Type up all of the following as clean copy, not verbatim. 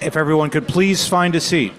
If everyone could please find a seat.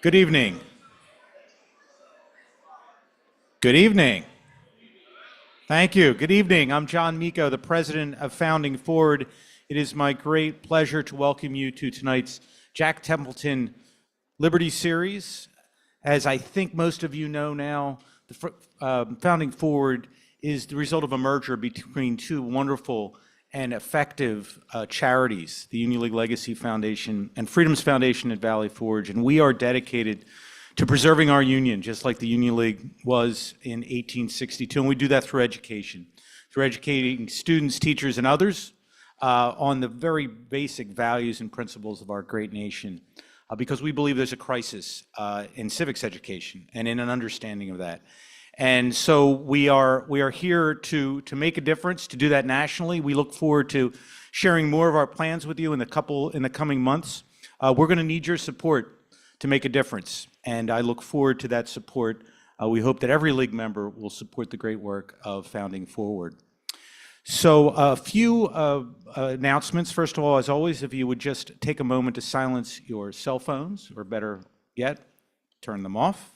Good evening. Good evening. Thank you. Good evening. I'm John Miko, the president of Founding Forward. It is my great pleasure to welcome you to tonight's Jack Templeton Liberty Series. As I think most of you know now, the Founding Forward is the result of a merger between two wonderful and effective charities, the Union League Legacy Foundation and Freedom's Foundation at Valley Forge. And we are dedicated to preserving our union, just like the Union League was in 1862. And we do that through education, through educating students, teachers, and others on the very basic values and principles of our great nation, because we believe there's a crisis in civics education and in an understanding of that. And so we are here to make a difference, to do that nationally. We look forward to sharing more of our plans with you in the coming months. We're going to need your support to make a difference, and I look forward to that support. We hope that every League member will support the great work of Founding Forward. So a few announcements. First of all, as always, if you would just take a moment to silence your cell phones, or better yet, turn them off.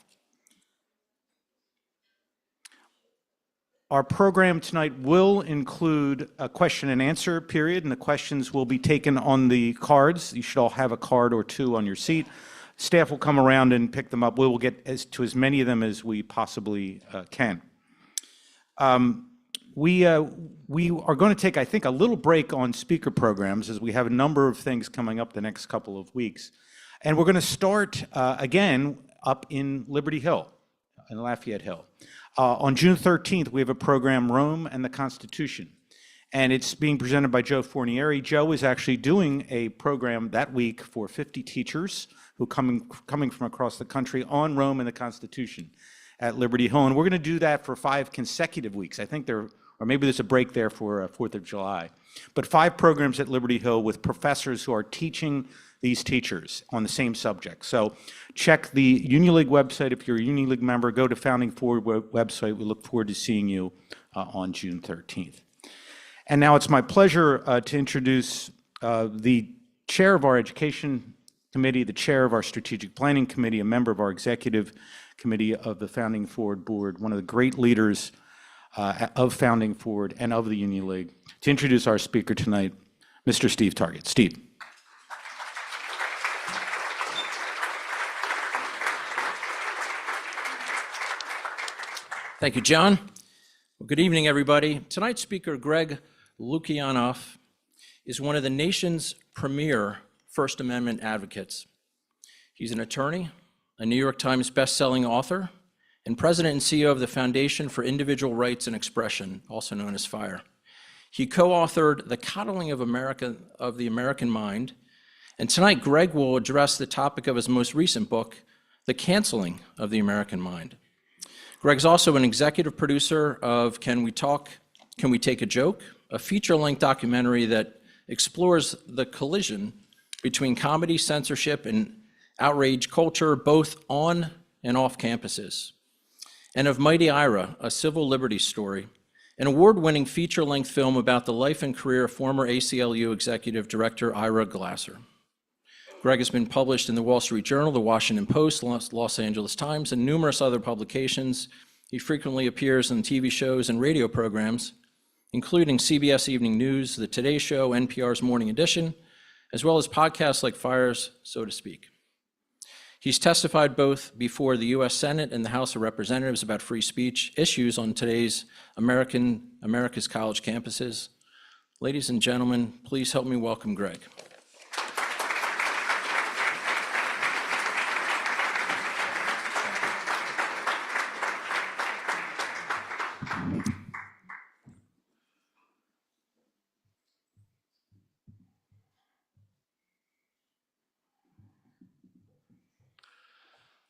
Our program tonight will include a question and answer period, and the questions will be taken on the cards. You should all have a card or two on your seat. Staff will come around and pick them up. We will get to as many of them as we possibly can. We are going to take, I think, a little break on speaker programs, as we have a number of things coming up the next couple of weeks. And we're going to start again up in Liberty Hill, in Lafayette Hill. On June 13th, we have a program, Rome and the Constitution, and it's being presented by Joe Fornieri. Joe is actually doing a program that week for 50 teachers who coming from across the country on Rome and the Constitution at Liberty Hill, and we're going to do that for 5 consecutive weeks. I think or maybe there's a break there for 4th of July, but 5 programs at Liberty Hill with professors who are teaching these teachers on the same subject. So check the Union League website. If you're a Union League member, go to Founding Forward website. We look forward to seeing you on June 13th. And now it's my pleasure to introduce the chair of our Education Committee, the chair of our Strategic Planning Committee, a member of our Executive Committee of the Founding Forward Board, one of the great leaders of Founding Forward and of the Union League, to introduce our speaker tonight, Mr. Steve Target. Steve. Thank you, John. Well, good evening, everybody. Tonight's speaker, Greg Lukianoff, is one of the nation's premier First Amendment advocates. He's an attorney, a New York Times best-selling author, and president and CEO of the Foundation for Individual Rights and Expression, also known as FIRE. He co-authored The Coddling of the American Mind, and tonight Greg will address the topic of his most recent book, The Canceling of the American Mind. Greg's also an executive producer of Can We Take a Joke?, a feature-length documentary that explores the collision between comedy, censorship, and outrage culture, both on and off campuses, and of Mighty Ira, a civil liberties story, an award-winning feature-length film about the life and career of former ACLU Executive Director Ira Glasser. Greg has been published in the Wall Street Journal, the Washington Post, Los Angeles Times, and numerous other publications. He frequently appears in TV shows and radio programs, including CBS Evening News, The Today Show, NPR's Morning Edition, as well as podcasts like Fire's So to Speak. He's testified both before the U.S. Senate and the House of Representatives about free speech issues on today's America's college campuses. Ladies and gentlemen, please help me welcome Greg.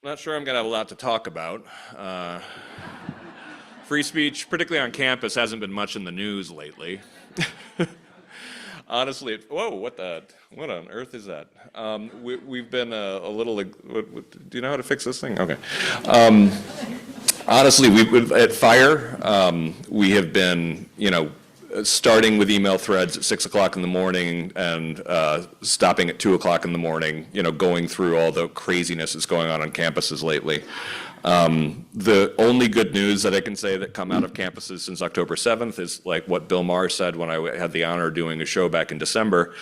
I'm not sure I'm going to have a lot to talk about. Free speech, particularly on campus, hasn't been much in the news lately. Honestly, whoa, what on earth is that? We've been a little, do you know how to fix this thing? Okay. Honestly, at Fire, we have been, starting with email threads at 6 o'clock in the morning and stopping at 2 o'clock in the morning, going through all the craziness that's going on campuses lately. The only good news that I can say that come out of campuses since October 7th is like what Bill Maher said when I had the honor of doing a show back in December,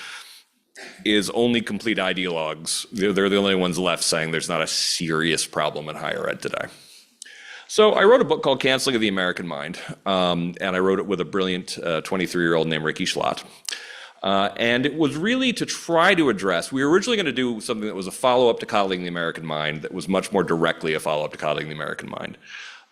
is only complete ideologues. They're the only ones left saying there's not a serious problem in higher ed today. So I wrote a book called Canceling of the American Mind, and I wrote it with a brilliant 23-year-old named Ricky Schlott. And it was really to try to address, we were originally going to do something that was a follow-up to Coddling the American Mind that was much more directly a follow-up to Coddling the American Mind.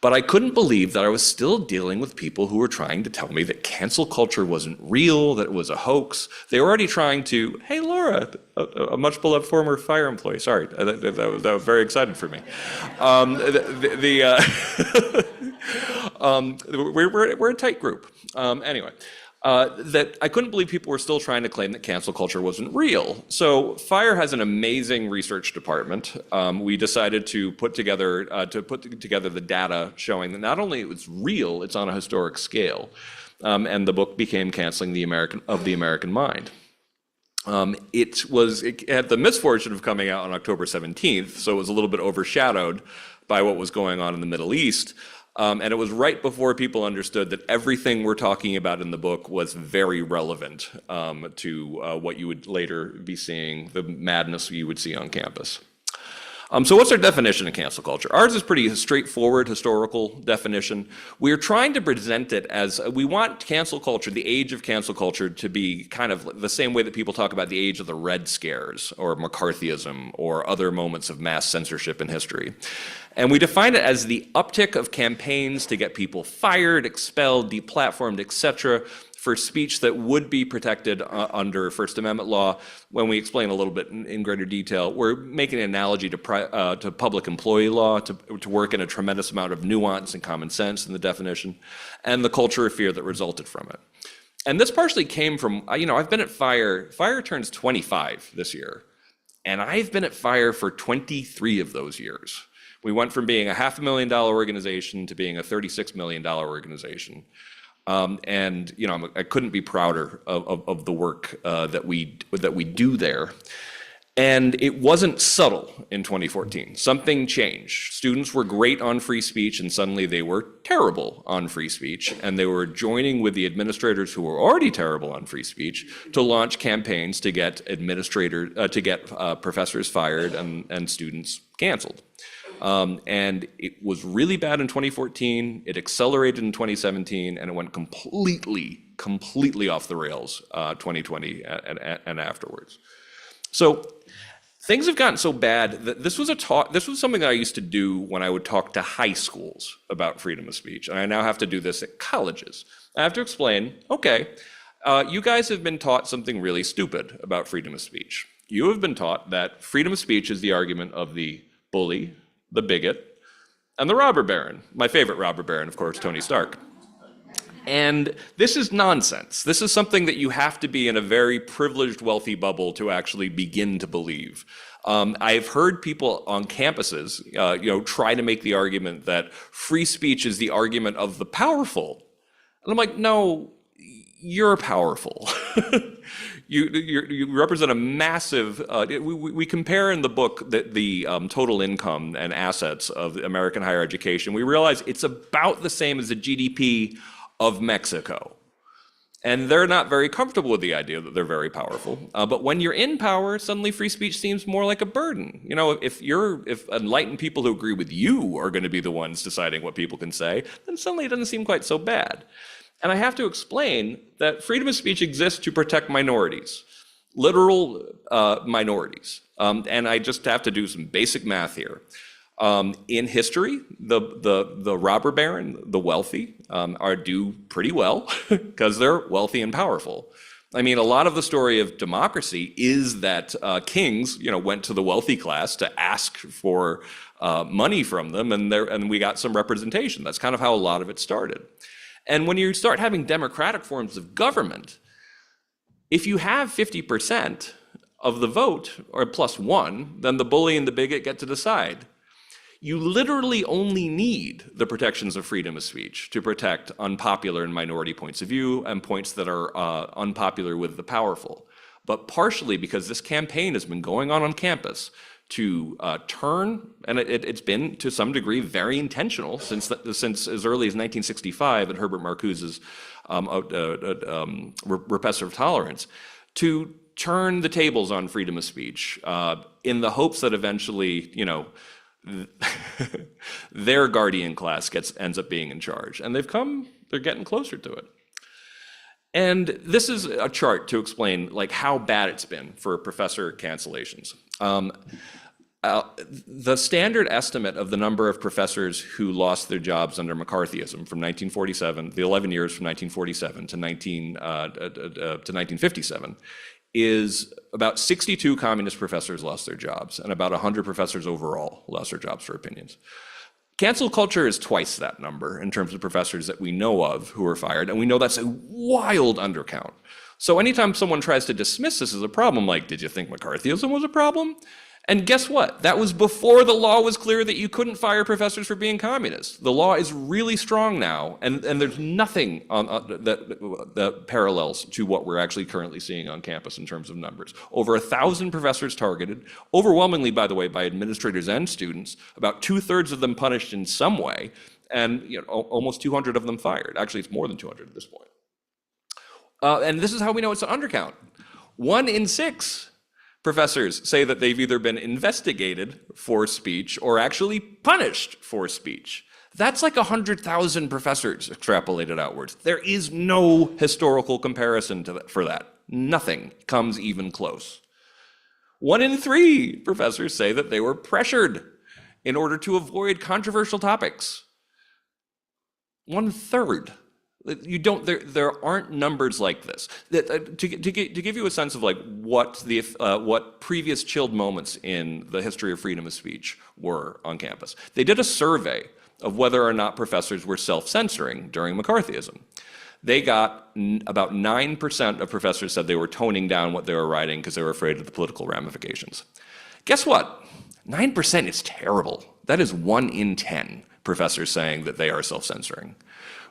But I couldn't believe that I was still dealing with people who were trying to tell me that cancel culture wasn't real, that it was a hoax. They were already trying to, hey, Laura, a much beloved former Fire employee, sorry, that was very excited for me. We're a tight group. Anyway. That I couldn't believe people were still trying to claim that cancel culture wasn't real. So Fire has an amazing research department. We decided to put together the data showing that not only it's real, it's on a historic scale. And the book became Canceling the American Mind. It had the misfortune of coming out on October 17th, so it was a little bit overshadowed by what was going on in the Middle East. And it was right before people understood that everything we're talking about in the book was very relevant to what you would later be seeing, the madness you would see on campus. So what's our definition of cancel culture? Ours is pretty straightforward historical definition. We're trying to present it as, we want cancel culture, the age of cancel culture, to be kind of the same way that people talk about the age of the Red Scares or McCarthyism or other moments of mass censorship in history. And we define it as the uptick of campaigns to get people fired, expelled, deplatformed, etc., for speech that would be protected under First Amendment law. When we explain a little bit in greater detail, we're making an analogy to public employee law, to work in a tremendous amount of nuance and common sense in the definition, and the culture of fear that resulted from it. And this partially came from, I've been at Fire. Fire turns 25 this year, and I've been at Fire for 23 of those years. We went from being a $500,000 organization to being a $36 million organization. And I couldn't be prouder of the work that we do there. And it wasn't subtle in 2014. Something changed. Students were great on free speech, and suddenly they were terrible on free speech. And they were joining with the administrators who were already terrible on free speech to launch campaigns to get professors fired and students canceled. And it was really bad in 2014, it accelerated in 2017, and it went completely off the rails 2020 and afterwards. So things have gotten so bad that this was something that I used to do when I would talk to high schools about freedom of speech, and I now have to do this at colleges. I have to explain, okay, you guys have been taught something really stupid about freedom of speech. You have been taught that freedom of speech is the argument of the bully, the bigot, and the robber baron. My favorite robber baron, of course, Tony Stark. And this is nonsense. This is something that you have to be in a very privileged, wealthy bubble to actually begin to believe. I've heard people on campuses, try to make the argument that free speech is the argument of the powerful. And I'm like, no, you're powerful. You represent a massive. We compare in the book the total income and assets of American higher education. We realize it's about the same as the GDP of Mexico. And they're not very comfortable with the idea that they're very powerful. But when you're in power, suddenly free speech seems more like a burden. If enlightened people who agree with you are going to be the ones deciding what people can say, then suddenly it doesn't seem quite so bad. And I have to explain that freedom of speech exists to protect minorities, literal minorities. And I just have to do some basic math here. In history, the robber baron, the wealthy, are do pretty well because they're wealthy and powerful. I mean, a lot of the story of democracy is that kings, went to the wealthy class to ask for money from them, and we got some representation. That's kind of how a lot of it started. And when you start having democratic forms of government, if you have 50% of the vote, or +1, then the bully and the bigot get to decide. You literally only need the protections of freedom of speech to protect unpopular and minority points of view and points that are unpopular with the powerful. But partially because this campaign has been going on campus to turn, and it's been to some degree very intentional since as early as 1965 at Herbert Marcuse's Repressive Tolerance, to turn the tables on freedom of speech in the hopes that eventually, their guardian class ends up being in charge. And they're getting closer to it. And this is a chart to explain how bad it's been for professor cancellations. The standard estimate of the number of professors who lost their jobs under McCarthyism from 1947, the 11 years from 1947 to 1957, is about 62 communist professors lost their jobs, and about 100 professors overall lost their jobs for opinions. Cancel culture is twice that number in terms of professors that we know of who are fired, and we know that's a wild undercount. So anytime someone tries to dismiss this as a problem, like, did you think McCarthyism was a problem? And guess what? That was before the law was clear that you couldn't fire professors for being communists. The law is really strong now, and there's nothing that parallels to what we're actually currently seeing on campus in terms of numbers. Over 1,000 professors targeted, overwhelmingly, by the way, by administrators and students, about 2/3 of them punished in some way, and almost 200 of them fired. Actually, it's more than 200 at this point. And this is how we know it's an undercount. 1 in 6 professors say that they've either been investigated for speech or actually punished for speech. That's like 100,000 professors extrapolated outwards. There is no historical comparison for that. Nothing comes even close. 1 in 3 professors say that they were pressured in order to avoid controversial topics. 1/3. There aren't numbers like this. To give you a sense of what previous chilled moments in the history of freedom of speech were on campus, they did a survey of whether or not professors were self-censoring during McCarthyism. They got about 9% of professors said they were toning down what they were writing because they were afraid of the political ramifications. Guess what? 9% is terrible. That is 1 in 10 professors saying that they are self-censoring.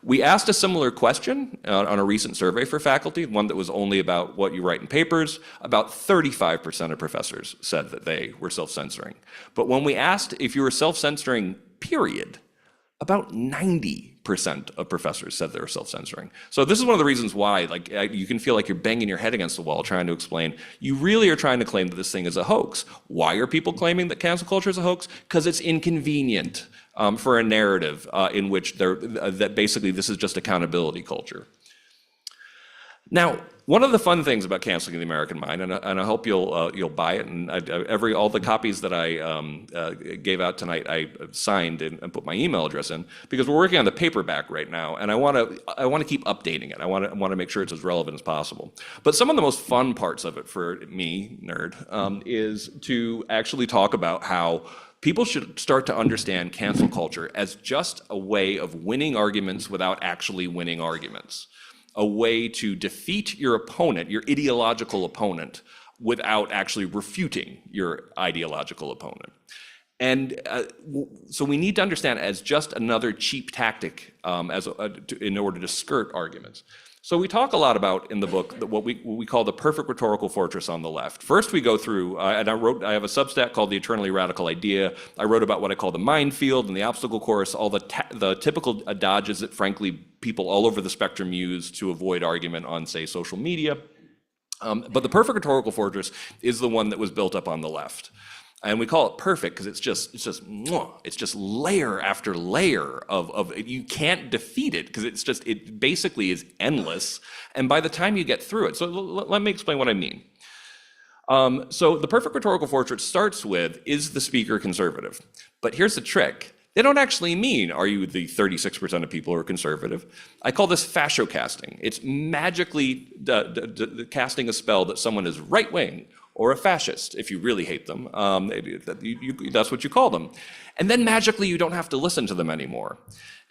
We asked a similar question on a recent survey for faculty, one that was only about what you write in papers. About 35% of professors said that they were self-censoring. But when we asked if you were self-censoring, period, about 90% of professors said they were self-censoring. So this is one of the reasons why you can feel like you're banging your head against the wall trying to explain. You really are trying to claim that this thing is a hoax. Why are people claiming that cancel culture is a hoax? Because it's inconvenient for a narrative in which that basically this is just accountability culture. Now, one of the fun things about canceling the American mind, and I hope you'll buy it, and all the copies that I gave out tonight, I signed and put my email address in, because we're working on the paperback right now, and I want to keep updating it. I want to make sure it's as relevant as possible. But some of the most fun parts of it for me, nerd, is to actually talk about how People should start to understand cancel culture as just a way of winning arguments without actually winning arguments, a way to defeat your opponent, your ideological opponent, without actually refuting your ideological opponent. And so we need to understand it as just another cheap tactic in order to skirt arguments. So we talk a lot about in the book what we call the perfect rhetorical fortress on the left. First, we go through, and I have a Substack called The Eternally Radical Idea. I wrote about what I call the minefield and the obstacle course, all the typical dodges that, frankly, people all over the spectrum use to avoid argument on, say, social media. But the perfect rhetorical fortress is the one that was built up on the left. And we call it perfect because it's just layer after layer of you can't defeat it because it basically is endless. And by the time you get through it, so let me explain what I mean. So the perfect rhetorical fortress starts with, is the speaker conservative? But here's the trick. They don't actually mean, are you the 36% of people who are conservative? I call this fascio-casting. It's magically casting a spell that someone is right-wing or a fascist, if you really hate them. That's what you call them. And then magically, you don't have to listen to them anymore.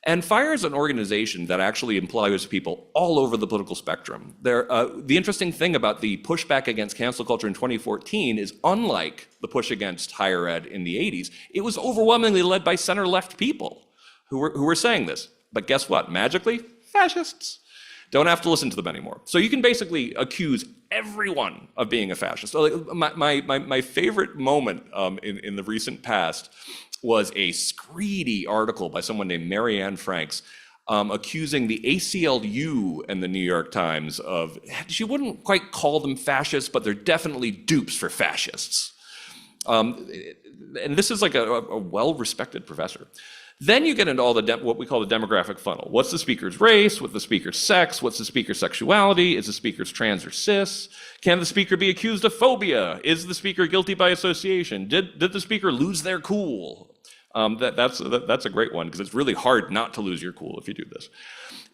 And FIRE is an organization that actually employs people all over the political spectrum. The interesting thing about the pushback against cancel culture in 2014 is, unlike the push against higher ed in the 80s, it was overwhelmingly led by center-left people who were saying this. But guess what? Magically, fascists. Don't have to listen to them anymore. So you can basically accuse everyone of being a fascist. So my favorite moment in the recent past was a screedy article by someone named Marianne Franks accusing the ACLU and the New York Times of, she wouldn't quite call them fascists, but they're definitely dupes for fascists. And this is like a well-respected professor. Then you get into all what we call the demographic funnel. What's the speaker's race? What's the speaker's sex? What's the speaker's sexuality? Is the speaker's trans or cis? Can the speaker be accused of phobia? Is the speaker guilty by association? Did the speaker lose their cool? That's a great one because it's really hard not to lose your cool if you do this.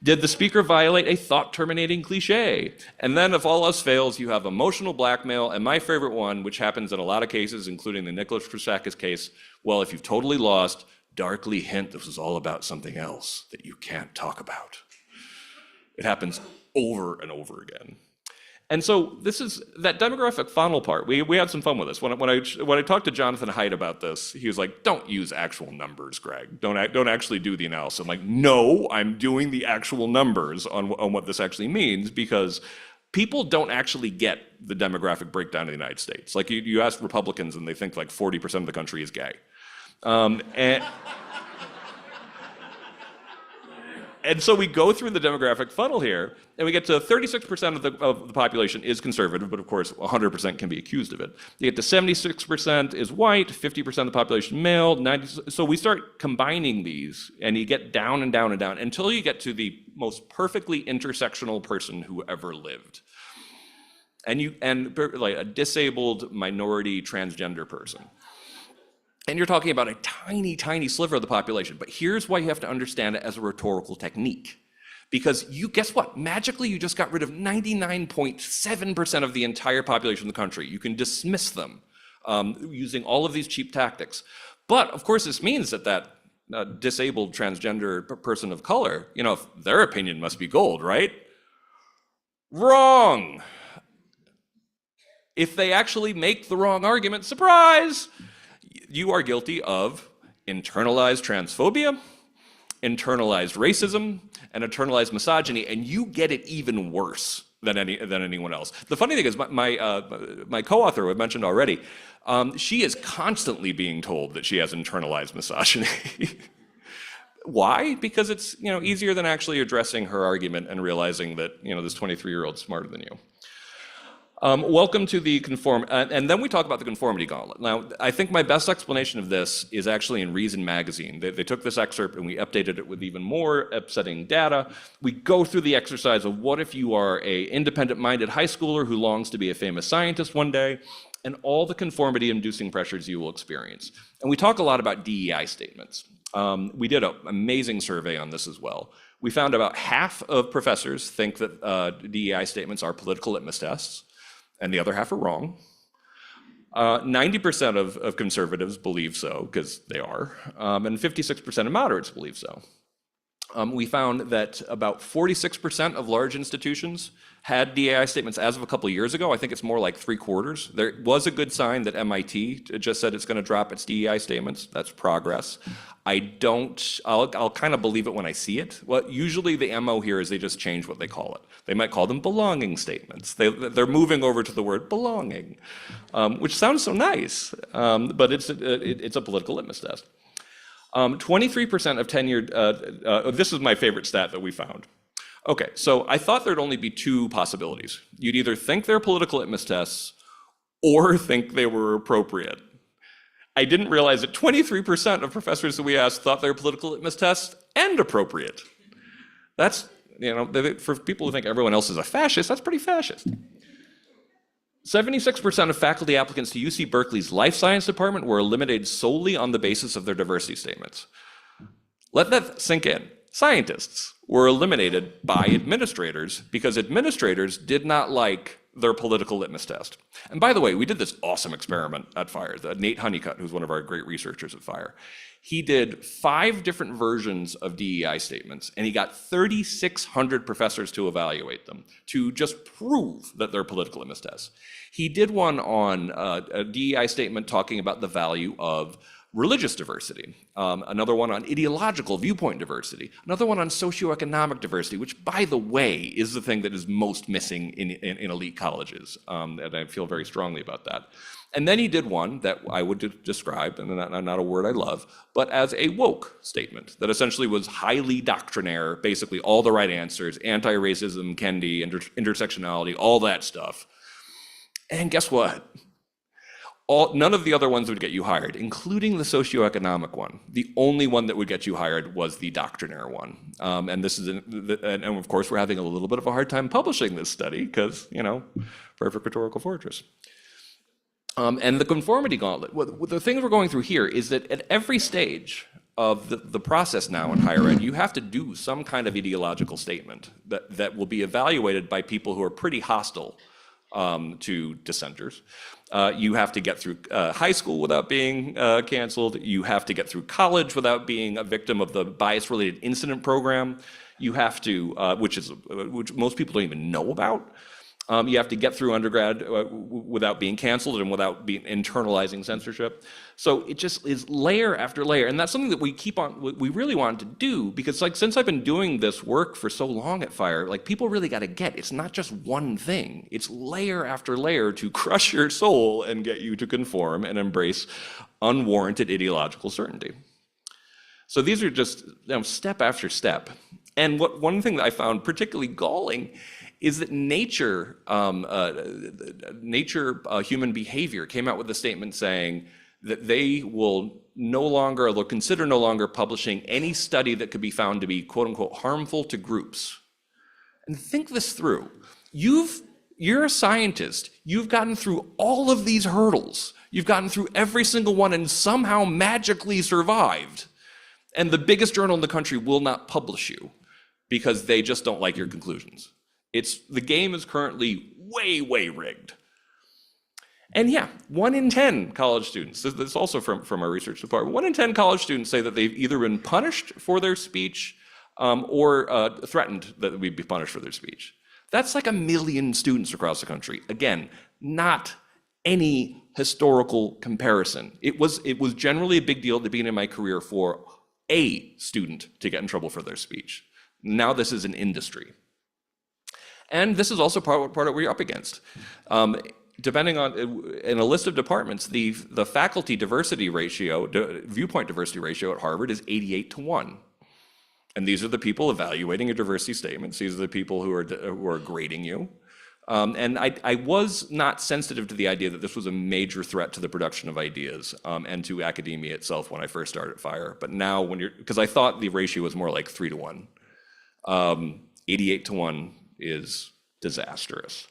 Did the speaker violate a thought-terminating cliche? And then if all else fails, you have emotional blackmail. And my favorite one, which happens in a lot of cases, including the Nicholas Christakis case, well, if you've totally lost, darkly hint this was all about something else that you can't talk about. It happens over and over again. And so this is that demographic funnel part. We had some fun with this. When I talked to Jonathan Haidt about this, he was like, don't use actual numbers, Greg. Don't actually do the analysis. I'm like, no, I'm doing the actual numbers on what this actually means, because people don't actually get the demographic breakdown in the United States. Like you ask Republicans and they think like 40% of the country is gay. And so we go through the demographic funnel here, and we get to 36% of the population is conservative, but of course 100% can be accused of it. You get to 76% is white, 50% of the population male, 90%. So we start combining these, and you get down and down and down until you get to the most perfectly intersectional person who ever lived. And like a disabled minority transgender person. And you're talking about a tiny, tiny sliver of the population. But here's why you have to understand it as a rhetorical technique. Because guess what? Magically, you just got rid of 99.7% of the entire population of the country. You can dismiss them using all of these cheap tactics. But of course, this means that disabled transgender person of color, their opinion must be gold, right? Wrong. If they actually make the wrong argument, surprise! You are guilty of internalized transphobia, internalized racism, and internalized misogyny, and you get it even worse than anyone else. The funny thing is, my co-author, who I mentioned already, she is constantly being told that she has internalized misogyny. Why? Because it's easier than actually addressing her argument and realizing that this 23-year-old is smarter than you. Welcome to the and then we talk about the conformity gauntlet. Now, I think my best explanation of this is actually in Reason magazine. They took this excerpt and we updated it with even more upsetting data. We go through the exercise of what if you are a independent-minded high schooler who longs to be a famous scientist one day, and all the conformity-inducing pressures you will experience. And we talk a lot about DEI statements. We did an amazing survey on this as well. We found about half of professors think that DEI statements are political litmus tests, and the other half are wrong. 90% of conservatives believe so, because they are, and 56% of moderates believe so. We found that about 46% of large institutions had DEI statements as of a couple of years ago. I think it's more like 3/4. There was a good sign that MIT just said it's going to drop its DEI statements. That's progress. I'll kind of believe it when I see it. Well, usually the MO here is they just change what they call it. They might call them belonging statements. They're moving over to the word belonging, which sounds so nice, but it's a political litmus test. 23% of tenured, this is my favorite stat that we found. Okay, so I thought there'd only be two possibilities. You'd either think they're political litmus tests or think they were appropriate. I didn't realize that 23% of professors that we asked thought they were political litmus tests and appropriate. That's, for people who think everyone else is a fascist, that's pretty fascist. 76% of faculty applicants to UC Berkeley's Life Science Department were eliminated solely on the basis of their diversity statements. Let that sink in. Scientists were eliminated by administrators because administrators did not like their political litmus test. And by the way, we did this awesome experiment at FIRE. Nate Honeycutt, who's one of our great researchers at FIRE, he did 5 different versions of DEI statements, and he got 3,600 professors to evaluate them to just prove that they're political litmus tests. He did one on a DEI statement talking about the value of religious diversity, another one on ideological viewpoint diversity, another one on socioeconomic diversity, which, by the way, is the thing that is most missing in elite colleges, and I feel very strongly about that. And then he did one that I would describe, and not a word I love, but as a woke statement that essentially was highly doctrinaire, basically all the right answers, anti-racism, Kendi, intersectionality, all that stuff. And guess what? None of the other ones would get you hired, including the socioeconomic one. The only one that would get you hired was the doctrinaire one. And of course, we're having a little bit of a hard time publishing this study because, perfect rhetorical fortress. And the conformity gauntlet. The thing we're going through here is that at every stage of the process now in higher ed, you have to do some kind of ideological statement that will be evaluated by people who are pretty hostile to dissenters. You have to get through high school without being canceled. You have to get through college without being a victim of the bias-related incident program. You have to, which most people don't even know about. You have to get through undergrad without being canceled and without internalizing censorship. So it just is layer after layer, and that's something that we really wanted to do because, since I've been doing this work for so long at FIRE, people really got to get it's not just one thing. It's layer after layer to crush your soul and get you to conform and embrace unwarranted ideological certainty. So these are just step after step. And one thing that I found particularly galling is that nature, human behavior came out with a statement saying that they will they'll consider no longer publishing any study that could be found to be quote unquote harmful to groups. And think this through. You're a scientist. You've gotten through all of these hurdles. You've gotten through every single one and somehow magically survived. And the biggest journal in the country will not publish you because they just don't like your conclusions. The game is currently way, way rigged. And yeah, 1 in 10 college students, this is also from our research department, 1 in 10 college students say that they've either been punished for their speech or threatened that we'd be punished for their speech. That's like 1 million students across the country. Again, not any historical comparison. It was generally a big deal at the beginning of my career for a student to get in trouble for their speech. Now this is an industry. And this is also part of what we're up against. Depending on, in a list of departments, the faculty diversity ratio, viewpoint diversity ratio at Harvard is 88-1. And these are the people evaluating your diversity statements. These are the people who are grading you. And I was not sensitive to the idea that this was a major threat to the production of ideas and to academia itself when I first started at FIRE. But now because I thought the ratio was more like 3-1. 88-1 is disastrous.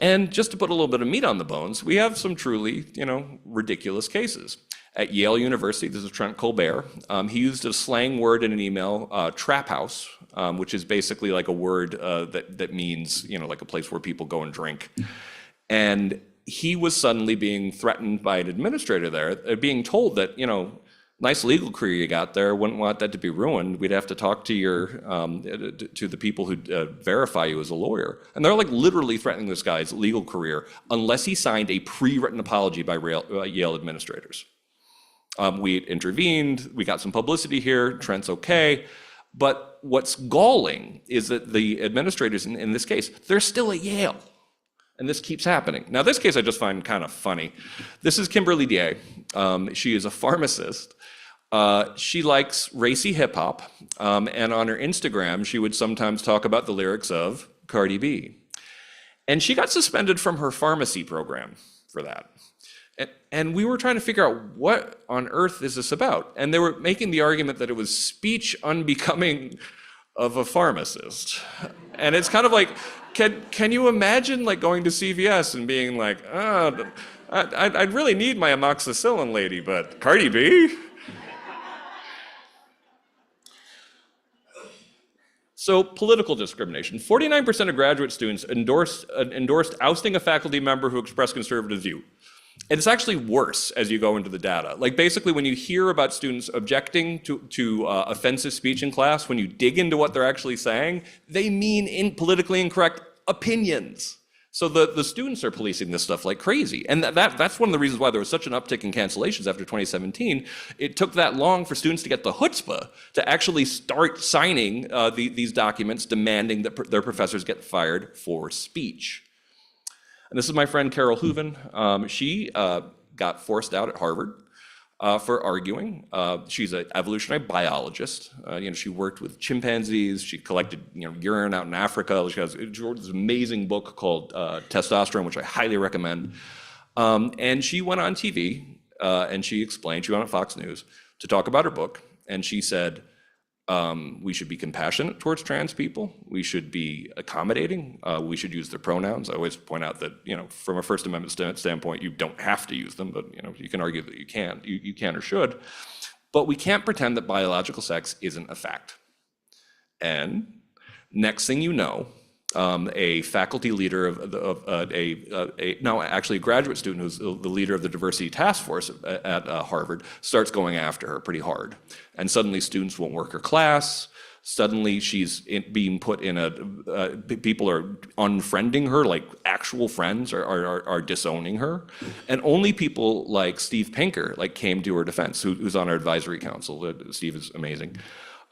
And just to put a little bit of meat on the bones, we have some truly, ridiculous cases. At Yale University, this is Trent Colbert. He used a slang word in an email, trap house, which is basically like a word that means, like a place where people go and drink. And he was suddenly being threatened by an administrator there, being told that, nice legal career you got there, wouldn't want that to be ruined. We'd have to talk to to the people who verify you as a lawyer. And they're like literally threatening this guy's legal career unless he signed a pre-written apology by Yale administrators. We intervened, we got some publicity here, Trent's okay. But what's galling is that the administrators in this case, they're still at Yale. And this keeps happening. Now, this case I just find kind of funny. This is Kimberly Day. She is a pharmacist. She likes racy hip hop. And on her Instagram, she would sometimes talk about the lyrics of Cardi B. And she got suspended from her pharmacy program for that. And we were trying to figure out what on earth is this about? And they were making the argument that it was speech unbecoming of a pharmacist. And it's kind of like, can you imagine like going to CVS and being like, I'd really need my amoxicillin, lady, but Cardi B? So political discrimination. 49% of graduate students endorsed ousting a faculty member who expressed conservative view. And it's actually worse as you go into the data. Like basically when you hear about students objecting to offensive speech in class, when you dig into what they're actually saying, they mean politically incorrect opinions. So the students are policing this stuff like crazy. And that's one of the reasons why there was such an uptick in cancellations after 2017. It took that long for students to get the chutzpah to actually start signing these documents demanding that their professors get fired for speech. And this is my friend Carol Hooven. She got forced out at Harvard for arguing. She's an evolutionary biologist. She worked with chimpanzees. She collected urine out in Africa. She wrote this amazing book called Testosterone, which I highly recommend. And she went on TV and she explained, she went on Fox News to talk about her book. And she said, we should be compassionate towards trans people. We should be accommodating. We should use their pronouns. I always point out that, from a First Amendment standpoint, you don't have to use them, but you can argue that you can. You can or should. But we can't pretend that biological sex isn't a fact. And next thing you know, a faculty leader a graduate student who's the leader of the diversity task force at Harvard starts going after her pretty hard. And suddenly students won't work her class. Suddenly she's being put in people are unfriending her, like actual friends are disowning her. And only people like Steve Pinker came to her defense, who's on our advisory council. Steve is amazing.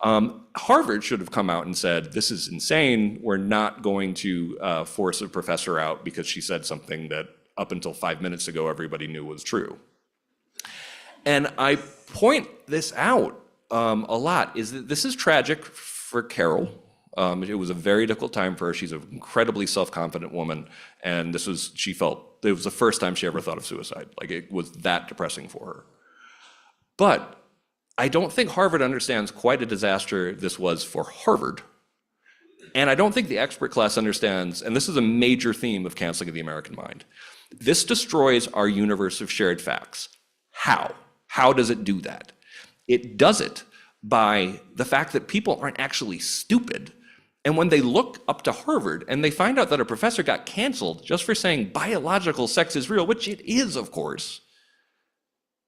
Harvard should have come out and said, this is insane. We're not going to force a professor out because she said something that up until 5 minutes ago everybody knew was true. And I point this out a lot, is that this is tragic for Carol. It was a very difficult time for her. She's an incredibly self-confident woman. And she felt, it was the first time she ever thought of suicide. Like it was that depressing for her. But I don't think Harvard understands quite a disaster this was for Harvard. And I don't think the expert class understands, and this is a major theme of canceling of the American mind. This destroys our universe of shared facts. How? How does it do that? It does it by the fact that people aren't actually stupid. And when they look up to Harvard and they find out that a professor got canceled just for saying biological sex is real, which it is, of course,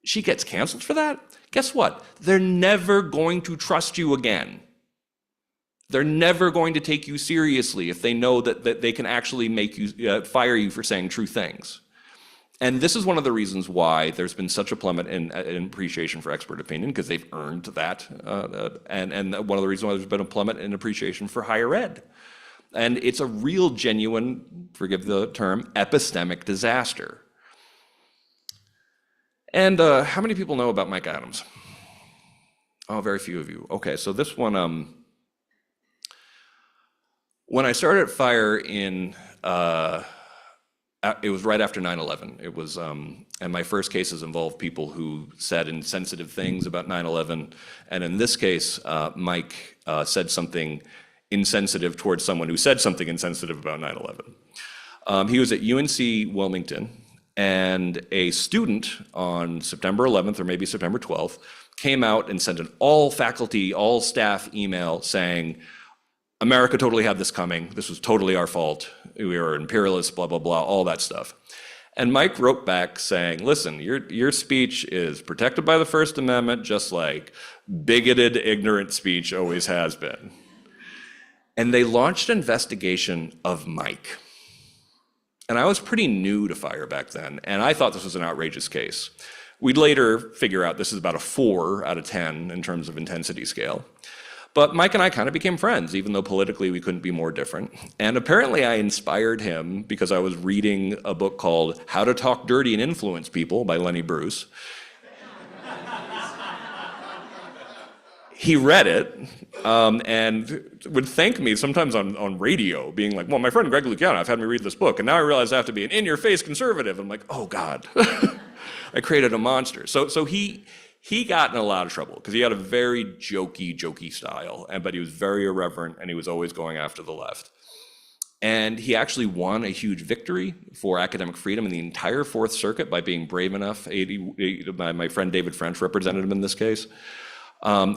she gets canceled for that? Guess what? They're never going to trust you again. They're never going to take you seriously if they know that they can actually make you fire you for saying true things. And this is one of the reasons why there's been such a plummet in appreciation for expert opinion, because they've earned that. And one of the reasons why there's been a plummet in appreciation for higher ed. And it's a real, genuine, forgive the term, epistemic disaster. And how many people know about Mike Adams? Oh, very few of you. Okay, so this one, when I started at FIRE it was right after 9/11. It was, and my first cases involved people who said insensitive things about 9/11. And in this case, Mike said something insensitive towards someone who said something insensitive about 9/11. He was at UNC Wilmington. And a student on September 11th or maybe September 12th came out and sent an all faculty, all staff email saying, America totally had this coming. This was totally our fault. We were imperialists, blah, blah, blah, all that stuff. And Mike wrote back saying, listen, your speech is protected by the First Amendment, just like bigoted, ignorant speech always has been. And they launched an investigation of Mike. And I was pretty new to FIRE back then, and I thought this was an outrageous case. We'd later figure out this is about a 4 out of 10 in terms of intensity scale. But Mike and I kind of became friends, even though politically we couldn't be more different. And apparently I inspired him because I was reading a book called How to Talk Dirty and Influence People by Lenny Bruce. He read it and would thank me sometimes on radio, being like, well, my friend Greg Lukianoff had me read this book, and now I realize I have to be an in-your-face conservative. I'm like, oh, God. I created a monster. So he got in a lot of trouble because he had a very jokey style, but he was very irreverent, and he was always going after the left. And he actually won a huge victory for academic freedom in the entire Fourth Circuit by being brave enough. My friend David French represented him in this case.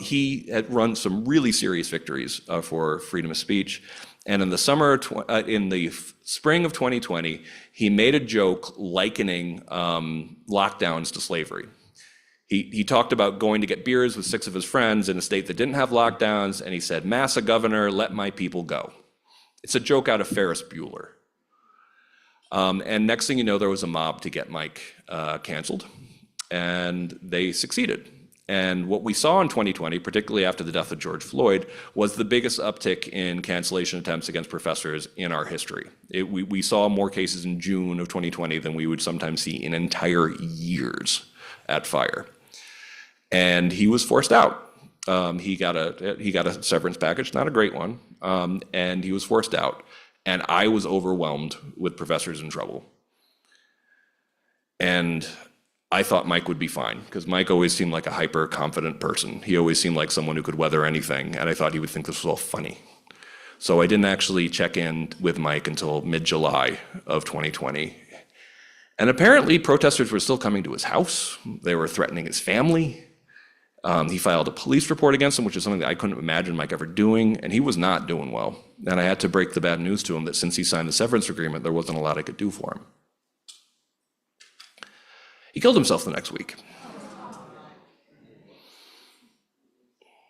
He had run some really serious victories for freedom of speech. And in the spring of 2020, he made a joke likening lockdowns to slavery. He talked about going to get beers with 6 of his friends in a state that didn't have lockdowns, and he said, "Massa governor, let my people go." It's a joke out of Ferris Bueller. And next thing you know, there was a mob to get Mike canceled, and they succeeded. And what we saw in 2020, particularly after the death of George Floyd, was the biggest uptick in cancellation attempts against professors in our history. We saw more cases in June of 2020 than we would sometimes see in entire years at FIRE. And he was forced out. He got a severance package, not a great one, and he was forced out. And I was overwhelmed with professors in trouble. And I thought Mike would be fine, because Mike always seemed like a hyper-confident person. He always seemed like someone who could weather anything, and I thought he would think this was all funny. So I didn't actually check in with Mike until mid-July of 2020. And apparently protesters were still coming to his house. They were threatening his family. He filed a police report against him, which is something that I couldn't imagine Mike ever doing, and he was not doing well. And I had to break the bad news to him that since he signed the severance agreement, there wasn't a lot I could do for him. He killed himself the next week.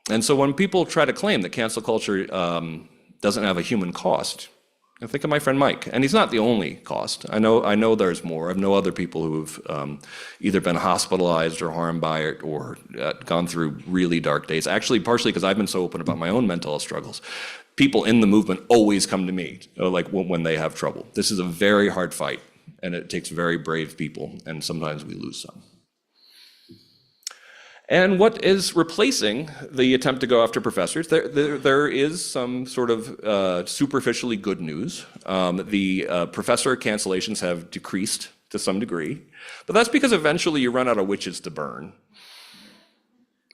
And so when people try to claim that cancel culture doesn't have a human cost, I think of my friend Mike, and he's not the only cost. I know there's more. I know other people who've either been hospitalized or harmed by it or gone through really dark days. Actually, partially because I've been so open about my own mental health struggles. People in the movement always come to me, like when they have trouble. This is a very hard fight, and it takes very brave people, and sometimes we lose some. And what is replacing the attempt to go after professors? There is some sort of superficially good news. The professor cancellations have decreased to some degree, but that's because eventually you run out of witches to burn.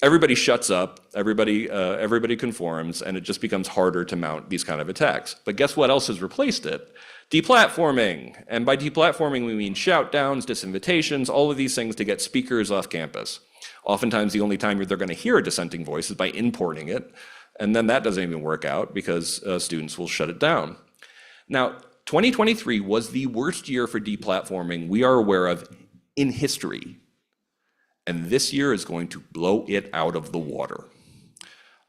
Everybody shuts up, everybody conforms, and it just becomes harder to mount these kind of attacks. But guess what else has replaced it? Deplatforming. And by deplatforming, we mean shout downs, disinvitations, all of these things to get speakers off campus. Oftentimes, the only time they're going to hear a dissenting voice is by importing it, and then that doesn't even work out because students will shut it down. Now, 2023 was the worst year for deplatforming we are aware of in history, and this year is going to blow it out of the water.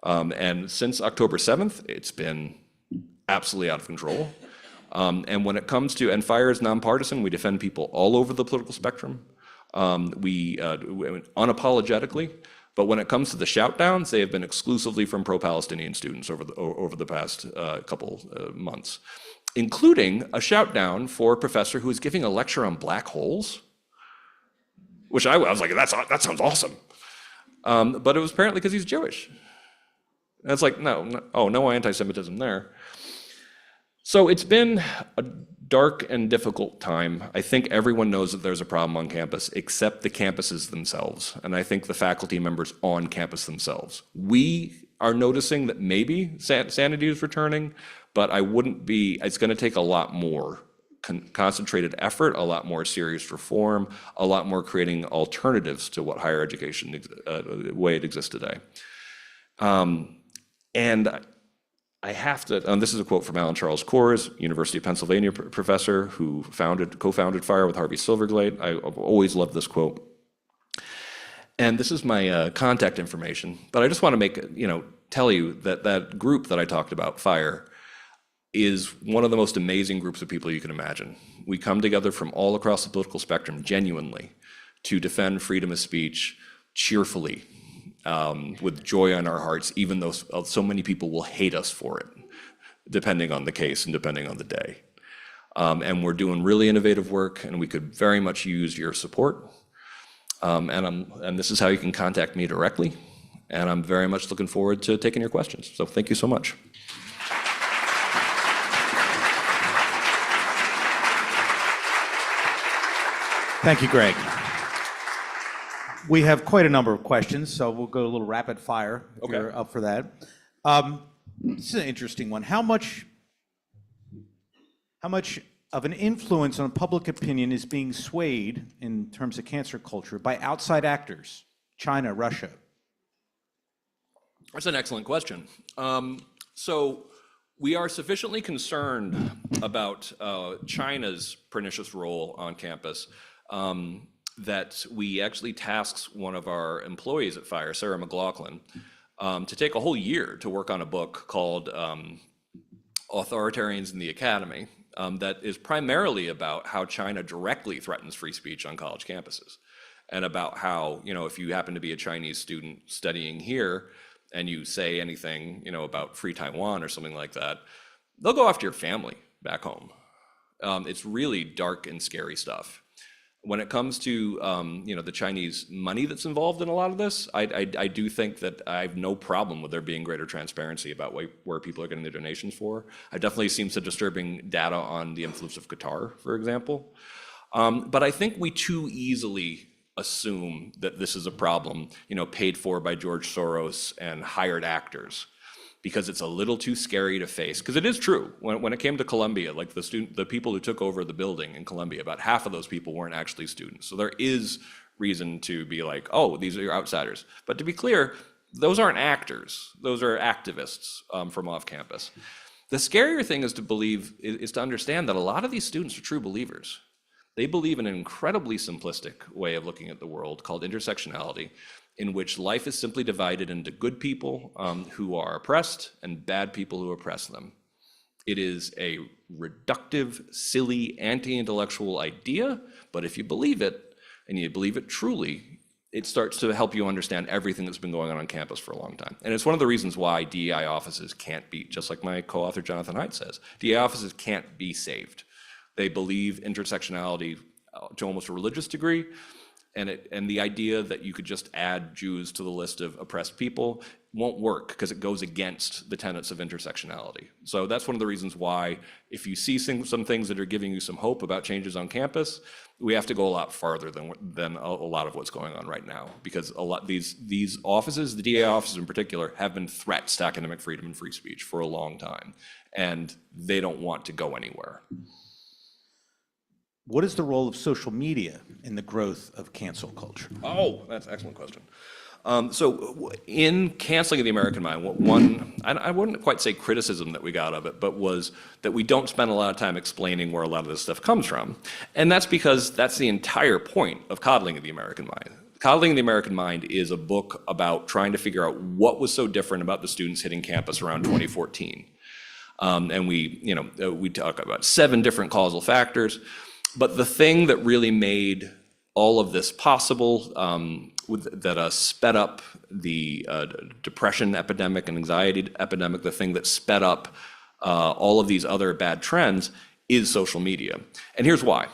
And since October 7th, it's been absolutely out of control. And when it comes to, and FIRE is nonpartisan, we defend people all over the political spectrum. We unapologetically, but when it comes to the shout downs, they have been exclusively from pro-Palestinian students over the past couple months, including a shout down for a professor who was giving a lecture on black holes, which I was like, that sounds awesome. But it was apparently because he's Jewish. And it's like, no anti-Semitism there. So it's been a dark and difficult time. I think everyone knows that there's a problem on campus, except the campuses themselves, and I think the faculty members on campus themselves. We are noticing that maybe sanity is returning, but it's going to take a lot more concentrated effort, a lot more serious reform, a lot more creating alternatives to what higher education, the way it exists today. And I have to, and this is a quote from Alan Charles Kors, University of Pennsylvania professor who co-founded FIRE with Harvey Silverglade. I've always loved this quote. And this is my contact information, but I just want to tell you that that group that I talked about, FIRE, is one of the most amazing groups of people you can imagine. We come together from all across the political spectrum, genuinely, to defend freedom of speech cheerfully, with joy on our hearts, even though so many people will hate us for it, depending on the case and depending on the day. And we're doing really innovative work, and we could very much use your support. And this is how you can contact me directly. And I'm very much looking forward to taking your questions. So thank you so much. Thank you, Greg. We have quite a number of questions, so we'll go a little rapid fire if you're up for that. This is an interesting one. How much of an influence on public opinion is being swayed in terms of cancer culture by outside actors, China, Russia? That's an excellent question. So we are sufficiently concerned about China's pernicious role on campus that we actually tasked one of our employees at FIRE, Sarah McLaughlin, to take a whole year to work on a book called Authoritarians in the Academy, that is primarily about how China directly threatens free speech on college campuses, and about how, if you happen to be a Chinese student studying here and you say anything, about free Taiwan or something like that, they'll go after your family back home. It's really dark and scary stuff. When it comes to the Chinese money that's involved in a lot of this, I do think that I have no problem with there being greater transparency about where people are getting their donations for. I've definitely seen some disturbing data on the influence of Qatar, for example. But I think we too easily assume that this is a problem, paid for by George Soros and hired actors, because it's a little too scary to face. Because it is true, when it came to Columbia, like the people who took over the building in Columbia, about half of those people weren't actually students. So there is reason to be like, oh, these are your outsiders. But to be clear, those aren't actors. Those are activists from off campus. The scarier thing is to understand that a lot of these students are true believers. They believe in an incredibly simplistic way of looking at the world called intersectionality, in which life is simply divided into good people who are oppressed and bad people who oppress them. It is a reductive, silly, anti-intellectual idea, but if you believe it, and you believe it truly, it starts to help you understand everything that's been going on campus for a long time. And it's one of the reasons why DEI offices can't be, just like my co-author Jonathan Haidt says, DEI offices can't be saved. They believe intersectionality to almost a religious degree, and the idea that you could just add Jews to the list of oppressed people won't work, because it goes against the tenets of intersectionality. So that's one of the reasons why, if you see some things that are giving you some hope about changes on campus, we have to go a lot farther than a lot of what's going on right now, because these offices, the DA offices in particular, have been threats to academic freedom and free speech for a long time, and they don't want to go anywhere. What is the role of social media in the growth of cancel culture? Oh, that's an excellent question. So in Canceling of the American Mind, one, I wouldn't quite say criticism that we got of it, but was that we don't spend a lot of time explaining where a lot of this stuff comes from. And that's because that's the entire point of Coddling of the American Mind. Coddling of the American Mind is a book about trying to figure out what was so different about the students hitting campus around 2014. And we talk about 7 different causal factors. But the thing that really made all of this possible, that sped up the depression epidemic and anxiety epidemic, the thing that sped up all of these other bad trends, is social media. And here's why.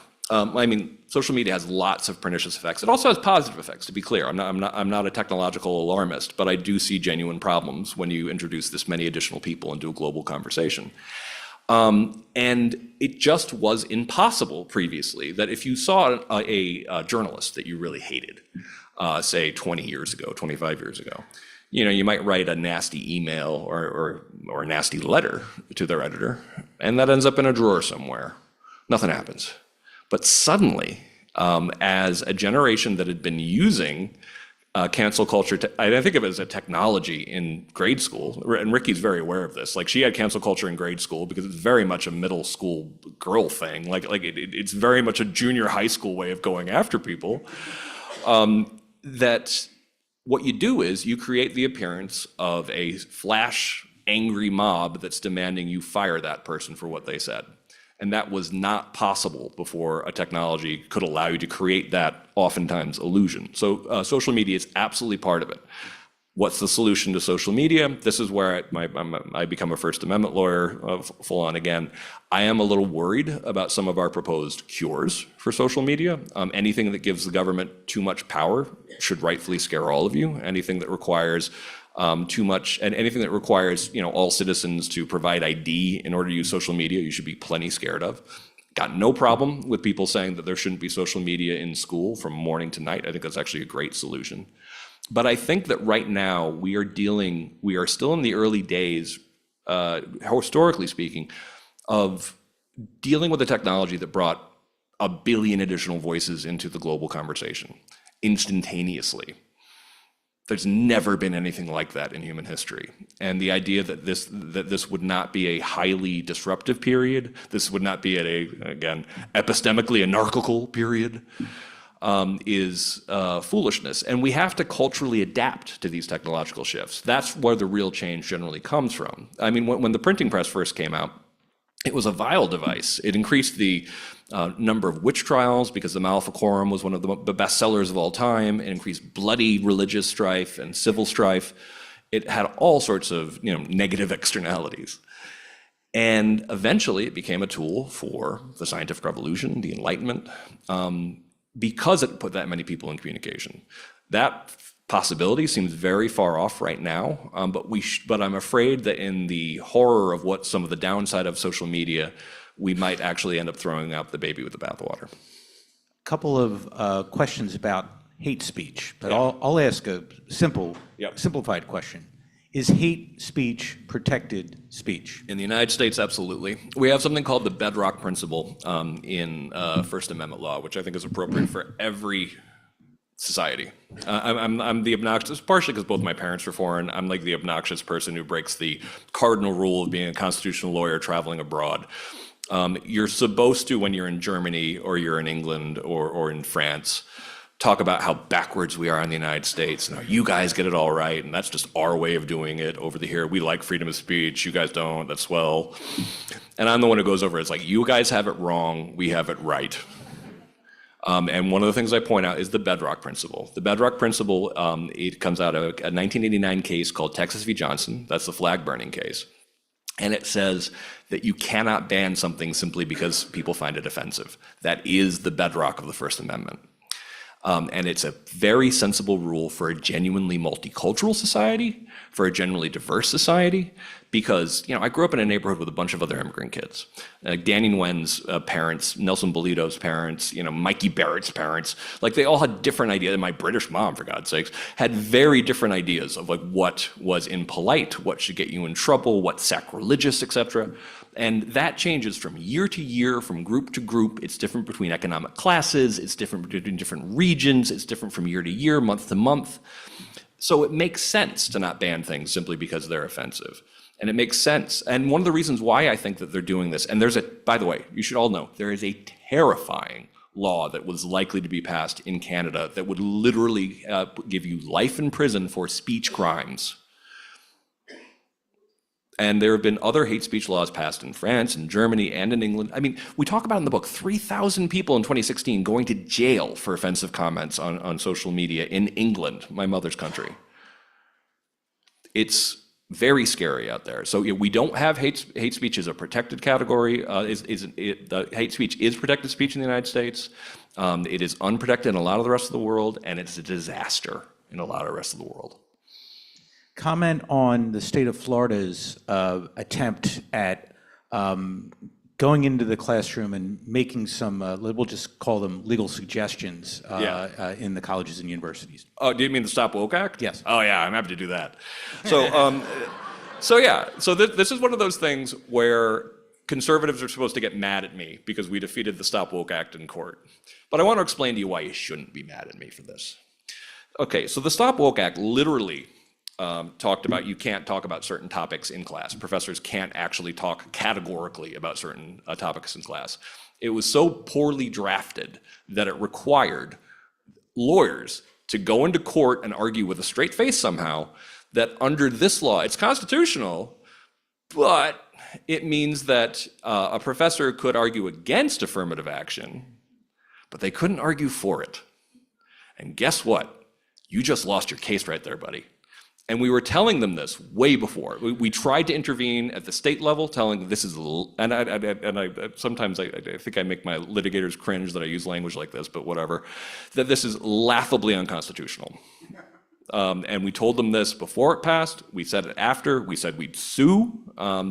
Social media has lots of pernicious effects. It also has positive effects, to be clear. I'm not a technological alarmist, but I do see genuine problems when you introduce this many additional people into a global conversation. And it just was impossible previously that if you saw a journalist that you really hated, say 20 years ago, 25 years ago, you might write a nasty email or a nasty letter to their editor, and that ends up in a drawer somewhere. Nothing happens. But suddenly, as a generation that had been using cancel culture. I think of it as a technology in grade school, and Ricky's very aware of this. Like she had cancel culture in grade school because it's very much a middle school girl thing. It's very much a junior high school way of going after people. That what you do is you create the appearance of a flash angry mob that's demanding you fire that person for what they said. And that was not possible before a technology could allow you to create that, oftentimes, illusion. So social media is absolutely part of it. What's the solution to social media? This is where I become a First Amendment lawyer, full on again. I am a little worried about some of our proposed cures for social media. Anything that gives the government too much power should rightfully scare all of you. Anything that requires too much, and anything that requires all citizens to provide ID in order to use social media, you should be plenty scared of. Got no problem with people saying that there shouldn't be social media in school from morning to night. I think that's actually a great solution. But I think that right now we are still in the early days, historically speaking, of dealing with a technology that brought 1 billion additional voices into the global conversation instantaneously. There's never been anything like that in human history. And the idea that this would not be a highly disruptive period, this would not be again, epistemically anarchical period, is foolishness. And we have to culturally adapt to these technological shifts. That's where the real change generally comes from. I mean, when the printing press first came out, it was a vile device. It increased the number of witch trials because the Maleficorum was one of the best sellers of all time. It increased bloody religious strife and civil strife. It had all sorts of negative externalities. And eventually it became a tool for the scientific revolution, the Enlightenment, because it put that many people in communication. That possibility seems very far off right now, but I'm afraid that in the horror of what some of the downside of social media, we might actually end up throwing out the baby with the bathwater. Couple of questions about hate speech, but I'll ask a simplified question. Is hate speech protected speech? In the United States, absolutely. We have something called the bedrock principle in First Amendment law, which I think is appropriate for every society. I'm the obnoxious, partially because both my parents are foreign. I'm like the obnoxious person who breaks the cardinal rule of being a constitutional lawyer traveling abroad. You're supposed to, when you're in Germany or you're in England or in France, talk about how backwards we are in the United States. And you guys get it all right, and that's just our way of doing it over here. We like freedom of speech. You guys don't. That's swell. And I'm the one who goes over. It's like, you guys have it wrong. We have it right. And one of the things I point out is the bedrock principle. The bedrock principle, it comes out of a 1989 case called Texas v. Johnson. That's the flag burning case. And it says that you cannot ban something simply because people find it offensive. That is the bedrock of the First Amendment. And it's a very sensible rule for a genuinely multicultural society, for a generally diverse society, because I grew up in a neighborhood with a bunch of other immigrant kids. Danny Nguyen's parents, Nelson Bolito's parents, Mikey Barrett's parents, they all had different ideas. And my British mom, for God's sakes, had very different ideas of what was impolite, what should get you in trouble, what's sacrilegious, etc. And that changes from year to year, from group to group. It's different between economic classes. It's different between different regions. It's different from year to year, month to month. So it makes sense to not ban things simply because they're offensive. And it makes sense. And one of the reasons why I think that they're doing this, and by the way, you should all know, there is a terrifying law that was likely to be passed in Canada that would literally give you life in prison for speech crimes. And there have been other hate speech laws passed in France and Germany and in England. I mean, we talk about in the book 3,000 people in 2016 going to jail for offensive comments on social media in England, my mother's country. It's very scary out there. So we don't have hate speech as a protected category. The hate speech is protected speech in the United States. It is unprotected in a lot of the rest of the world, and it's a disaster in a lot of the rest of the world. Comment on the state of Florida's attempt at going into the classroom and making some, we'll just call them legal suggestions in the colleges and universities. Oh, do you mean the Stop Woke Act? Yes. Oh yeah, I'm happy to do that. So this is one of those things where conservatives are supposed to get mad at me because we defeated the Stop Woke Act in court. But I want to explain to you why you shouldn't be mad at me for this. Okay, so the Stop Woke Act literally talked about you can't talk about certain topics in class. Professors can't actually talk categorically about certain topics in class. It was so poorly drafted that it required lawyers to go into court and argue with a straight face somehow that under this law, it's constitutional, but it means that a professor could argue against affirmative action, but they couldn't argue for it. And guess what? You just lost your case right there, buddy. And we were telling them this way before. We tried to intervene at the state level, telling them this is, and I sometimes I think I make my litigators cringe that I use language like this, but whatever, that this is laughably unconstitutional. And we told them this before it passed. We said it after. We said we'd sue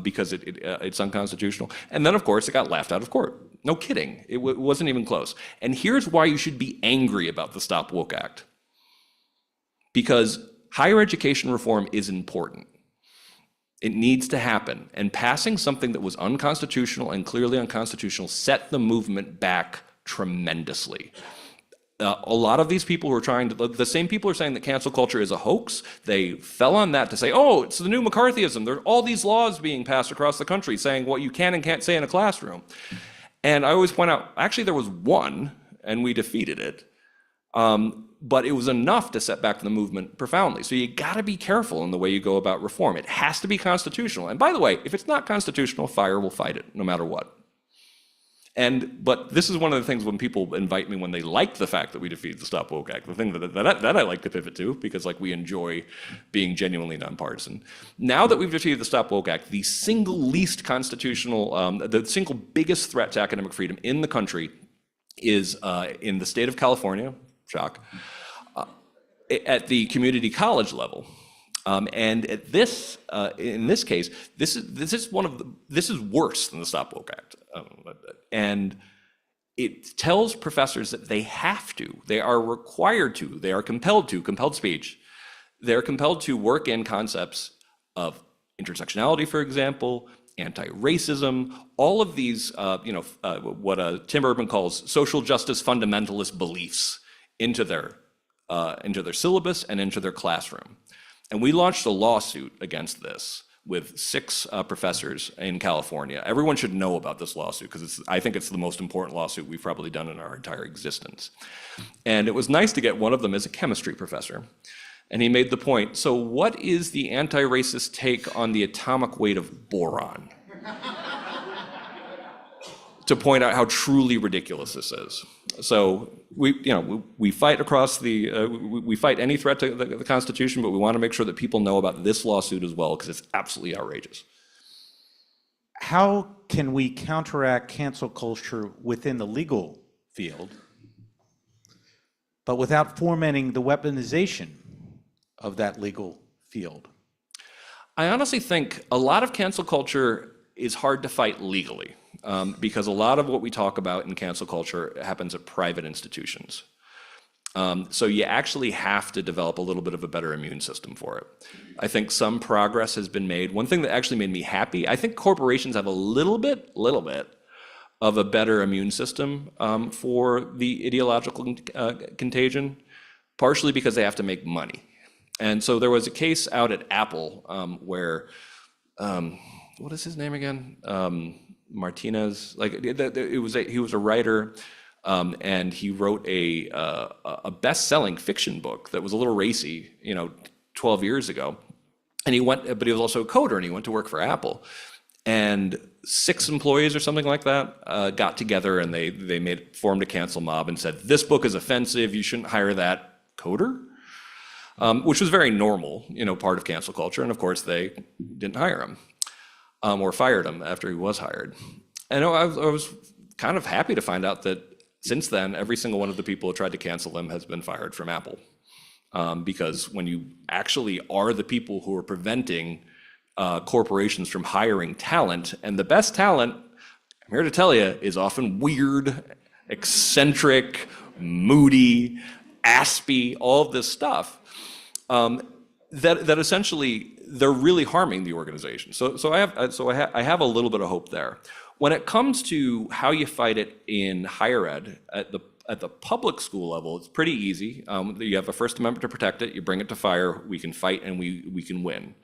because it's unconstitutional. And then, of course, it got laughed out of court. No kidding. It wasn't even close. And here's why you should be angry about the Stop Woke Act. Because higher education reform is important. It needs to happen. And passing something that was unconstitutional and clearly unconstitutional set the movement back tremendously. A lot of these people who are trying to, the same people are saying that cancel culture is a hoax. They fell on that to say, oh, it's the new McCarthyism. There are all these laws being passed across the country saying what you can and can't say in a classroom. And I always point out, actually there was one, and we defeated it. But it was enough to set back the movement profoundly. So you gotta be careful in the way you go about reform. It has to be constitutional. And by the way, if it's not constitutional, FIRE will fight it, no matter what. But this is one of the things when people invite me when they like the fact that we defeated the Stop Woke Act, the thing that I like to pivot to, because like we enjoy being genuinely nonpartisan. Now that we've defeated the Stop Woke Act, the single least constitutional, the single biggest threat to academic freedom in the country is in the state of California, shock, at the community college level. And at this, in this case, this is worse than the Stop Woke Act, and it tells professors that they have to, they are required to, they are compelled to, compelled speech. They're compelled to work in concepts of intersectionality, for example, anti-racism, all of these, what Tim Urban calls social justice fundamentalist beliefs into their syllabus and into their classroom. And we launched a lawsuit against this with 6 professors in California. Everyone should know about this lawsuit because I think it's the most important lawsuit we've probably done in our entire existence. And it was nice to get one of them as a chemistry professor. And he made the point, so what is the anti-racist take on the atomic weight of boron? To point out how truly ridiculous this is. So we fight across we fight any threat to the Constitution, but we want to make sure that people know about this lawsuit as well because it's absolutely outrageous. How can we counteract cancel culture within the legal field, but without fomenting the weaponization of that legal field? I honestly think a lot of cancel culture is hard to fight legally. Because a lot of what we talk about in cancel culture happens at private institutions. So you actually have to develop a little bit of a better immune system for it. I think some progress has been made. One thing that actually made me happy, I think corporations have a little bit of a better immune system for the ideological contagion, partially because they have to make money. And so there was a case out at Apple where, what is his name again? Martinez, he was a writer, and he wrote a best-selling fiction book that was a little racy, 12 years ago. And but he was also a coder, and he went to work for Apple. And 6 employees or something like that got together, and they formed a cancel mob and said, "This book is offensive. You shouldn't hire that coder," which was very normal, part of cancel culture. And of course, they didn't hire him. Or fired him after he was hired. And I was kind of happy to find out that since then, every single one of the people who tried to cancel him has been fired from Apple. Because when you actually are the people who are preventing corporations from hiring talent, and the best talent, I'm here to tell you, is often weird, eccentric, moody, aspy, all of this stuff, that essentially they're really harming the organization. So I have a little bit of hope there. When it comes to how you fight it in higher ed, at the At the public school level, it's pretty easy. You have a First Amendment to protect it. You bring it to fire. We can fight and we can win.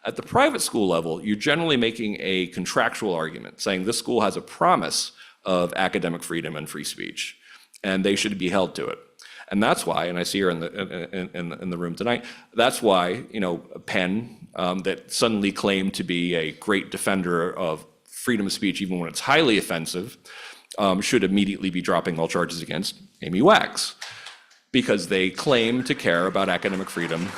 At the private school level, you're generally making a contractual argument, saying this school has a promise of academic freedom and free speech, and they should be held to it. And that's why, and I see her in the room tonight, that's why, Penn, that suddenly claimed to be a great defender of freedom of speech, even when it's highly offensive, should immediately be dropping all charges against Amy Wax, because they claim to care about academic freedom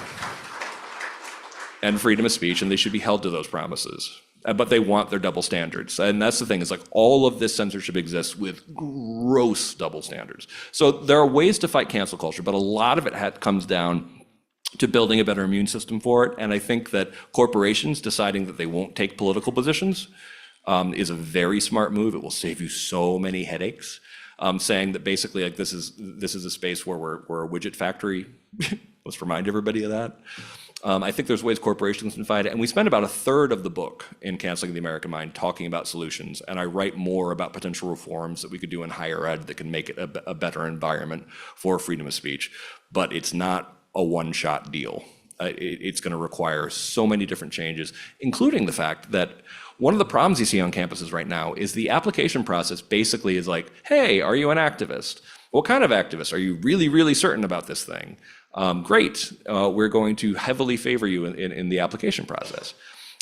and freedom of speech, and they should be held to those promises. But they want their double standards. And that's the thing, is like all of this censorship exists with gross double standards. So there are ways to fight cancel culture, but a lot of it comes down to building a better immune system for it. And I think that corporations deciding that they won't take political positions is a very smart move. It will save you so many headaches. Saying that basically like this is a space where we're a widget factory. Let's remind everybody of that. I think there's ways corporations can fight it. And we spend about a third of the book in Canceling the American Mind talking about solutions. And I write more about potential reforms that we could do in higher ed that can make it a better environment for freedom of speech. But it's not a one-shot deal. It's going to require so many different changes, including the fact that one of the problems you see on campuses right now is the application process basically is like, hey, are you an activist? What kind of activist? Are you really, really certain about this thing? Great, we're going to heavily favor you in the application process.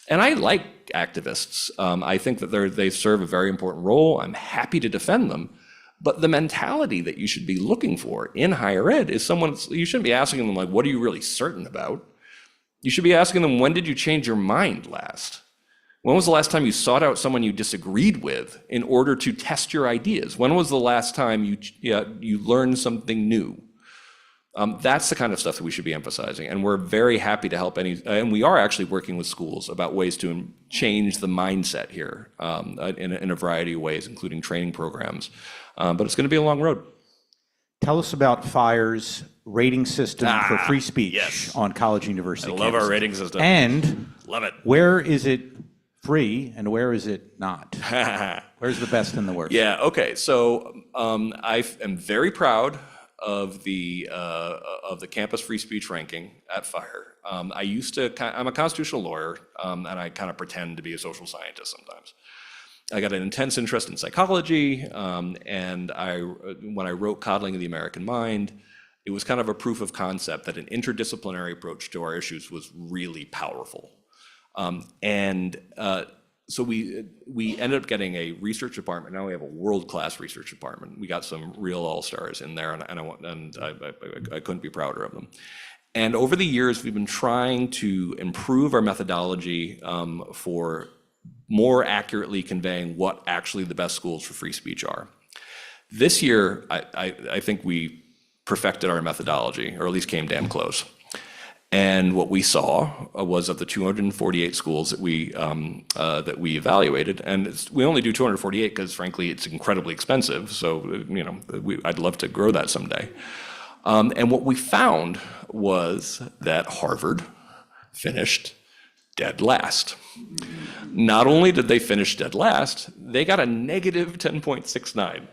And I like activists. I think that they serve a very important role. I'm happy to defend them. But the mentality that you should be looking for in higher ed is you shouldn't be asking them like, what are you really certain about? You should be asking them, when did you change your mind last? When was the last time you sought out someone you disagreed with in order to test your ideas? When was the last time you learned something new? That's the kind of stuff that we should be emphasizing, and we're very happy to help and we are actually working with schools about ways to change the mindset here in a variety of ways, including training programs, but it's going to be a long road. Tell us about FIRE's rating system for free speech yes. on college university I love campuses. our rating system. And love it. where is it free and where is it not? Where's the best and the worst? Yeah, okay, so I am very proud of the campus free speech ranking at FIRE. I'm a constitutional lawyer, and I kind of pretend to be a social scientist sometimes. I got an intense interest in psychology, and when I wrote Coddling the American Mind, it was kind of a proof of concept that an interdisciplinary approach to our issues was really powerful. So we ended up getting a research department. Now we have a world-class research department. We got some real all-stars in there, and I couldn't be prouder of them. And over the years, we've been trying to improve our methodology for more accurately conveying what actually the best schools for free speech are. This year, I think we perfected our methodology, or at least came damn close. And what we saw was of the 248 schools that we evaluated, and we only do 248 because, frankly, it's incredibly expensive. So, I'd love to grow that someday. And what we found was that Harvard finished dead last. Not only did they finish dead last, they got a negative 10.69.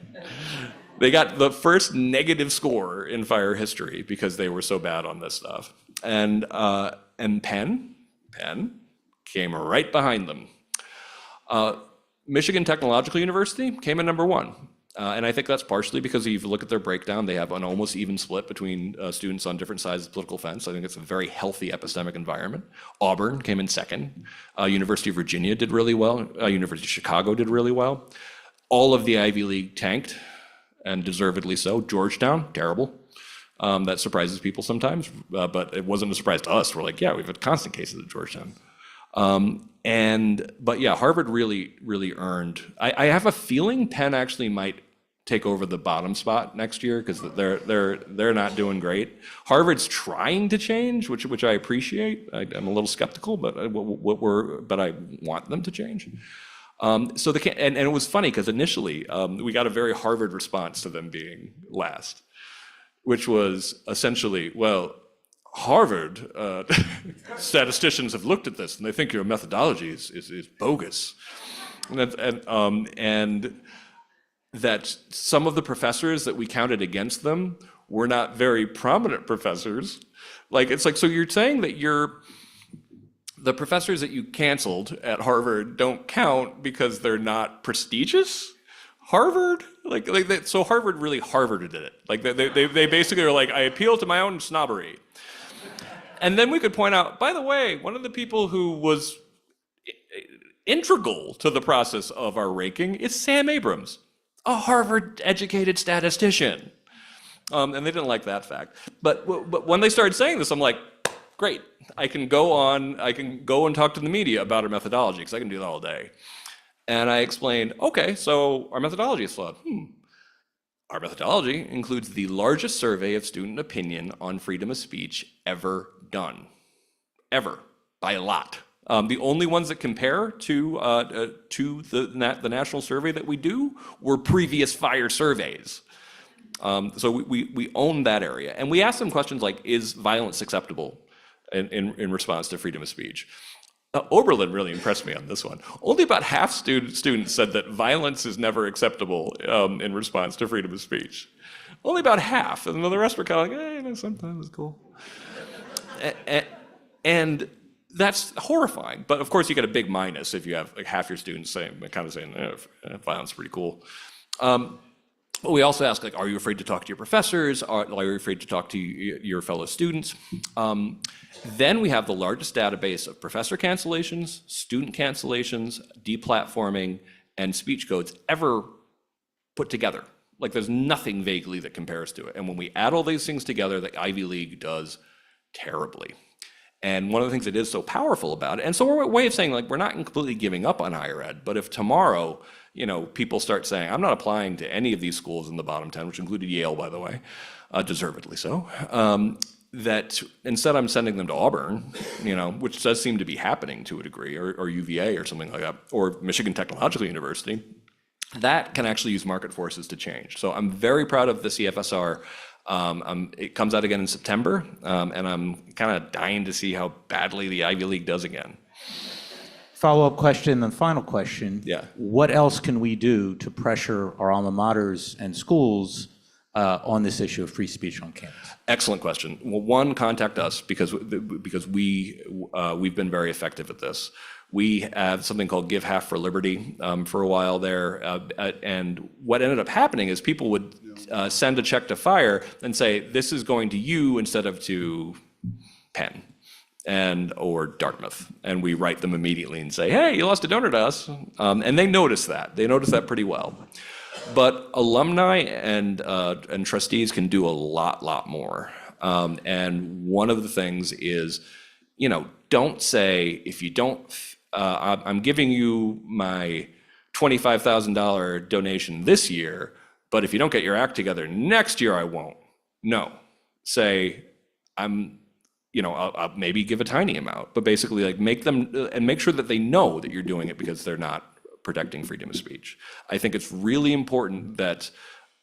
They got the first negative score in FIRE history because they were so bad on this stuff. And Penn came right behind them. Michigan Technological University came in number one. And I think that's partially because if you look at their breakdown, they have an almost even split between students on different sides of the political fence. I think it's a very healthy epistemic environment. Auburn came in second. University of Virginia did really well. University of Chicago did really well. All of the Ivy League tanked, and deservedly so. Georgetown, terrible. That surprises people sometimes, but it wasn't a surprise to us. We're like, yeah, we've had constant cases at Georgetown. But yeah, Harvard really, really earned. I have a feeling Penn actually might take over the bottom spot next year because they're not doing great. Harvard's trying to change, which I appreciate. I'm a little skeptical, but I want them to change. And it was funny because initially we got a very Harvard response to them being last, which was essentially, well, Harvard statisticians have looked at this and they think your methodology is bogus. And that some of the professors that we counted against them were not very prominent professors. Like, it's like, so you're saying that the professors that you canceled at Harvard don't count because they're not prestigious? Harvard? So Harvard really Harvarded it. Like, they basically are like, I appeal to my own snobbery. And then we could point out, by the way, one of the people who was integral to the process of our ranking is Sam Abrams, a Harvard-educated statistician. And they didn't like that fact. But when they started saying this, I'm like, great. I can go and talk to the media about our methodology, because I can do that all day. And I explained, okay, so our methodology is flawed. Our methodology includes the largest survey of student opinion on freedom of speech ever done. Ever. By a lot. The only ones that compare to the national survey that we do were previous FIRE surveys. So we own that area. And we ask them questions like, is violence acceptable in response to freedom of speech? Oberlin really impressed me on this one. Only about half students said that violence is never acceptable in response to freedom of speech. Only about half. And the rest were kind of like, hey, sometimes it's cool. And that's horrifying. But of course, you get a big minus if you have like half your students saying violence is pretty cool. But we also ask, like, are you afraid to talk to your professors? Are you afraid to talk to your fellow students? Then we have the largest database of professor cancellations, student cancellations, deplatforming, and speech codes ever put together. Like, there's nothing vaguely that compares to it. And when we add all these things together, the Ivy League does terribly. And one of the things that is so powerful about it, and so we're a way of saying, like, we're not completely giving up on higher ed, but if tomorrow, people start saying, I'm not applying to any of these schools in the bottom 10, which included Yale, by the way, deservedly so, that instead I'm sending them to Auburn, which does seem to be happening to a degree, or UVA or something like that, or Michigan Technological University, that can actually use market forces to change. So I'm very proud of the CFSR. It comes out again in September, and I'm kind of dying to see how badly the Ivy League does again. Follow-up question and final question. Yeah. What else can we do to pressure our alma maters and schools on this issue of free speech on campus? Excellent question. Well, one, contact us because we've been very effective at this. We have something called Give Half for Liberty for a while there, and what ended up happening is people would send a check to FIRE and say, this is going to you instead of to Penn or Dartmouth, and we write them immediately and say, hey, you lost a donor to us, and they notice that. They notice that pretty well. But alumni and trustees can do a lot more. And one of the things is, don't say, if you don't, I'm giving you my $25,000 donation this year, but if you don't get your act together next year, I won't. No. Say, I'll maybe give a tiny amount, but basically, like, make sure that they know that you're doing it because they're not protecting freedom of speech. I think it's really important that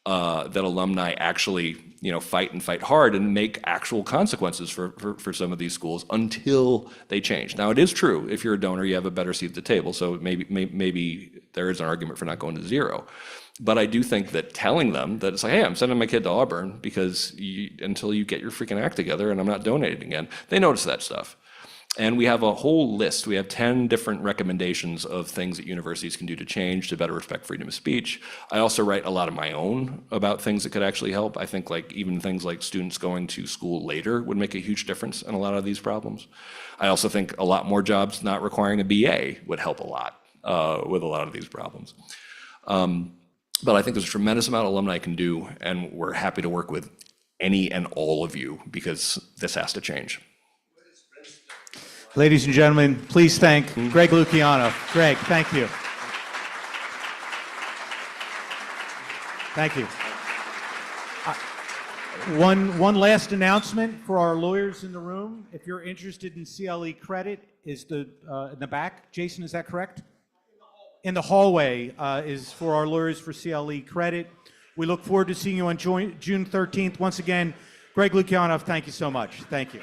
alumni actually, fight hard and make actual consequences for some of these schools until they change. Now, it is true, if you're a donor, you have a better seat at the table, so maybe there is an argument for not going to zero. But I do think that telling them that it's like, hey, I'm sending my kid to Auburn because until you get your freaking act together and I'm not donating again, they notice that stuff. And we have a whole list. We have 10 different recommendations of things that universities can do to change to better respect freedom of speech. I also write a lot of my own about things that could actually help. I think even things like students going to school later would make a huge difference in a lot of these problems. I also think a lot more jobs not requiring a BA would help a lot with a lot of these problems. But I think there's a tremendous amount alumni can do, and we're happy to work with any and all of you because this has to change. Ladies and gentlemen, please thank Greg Lukianoff. Greg, thank you. Thank you. One last announcement for our lawyers in the room. If you're interested in CLE credit, is in the back. Jason, is that correct? In the hallway is for our lawyers for CLE credit. We look forward to seeing you on June 13th. Once again, Greg Lukianoff, thank you so much. Thank you.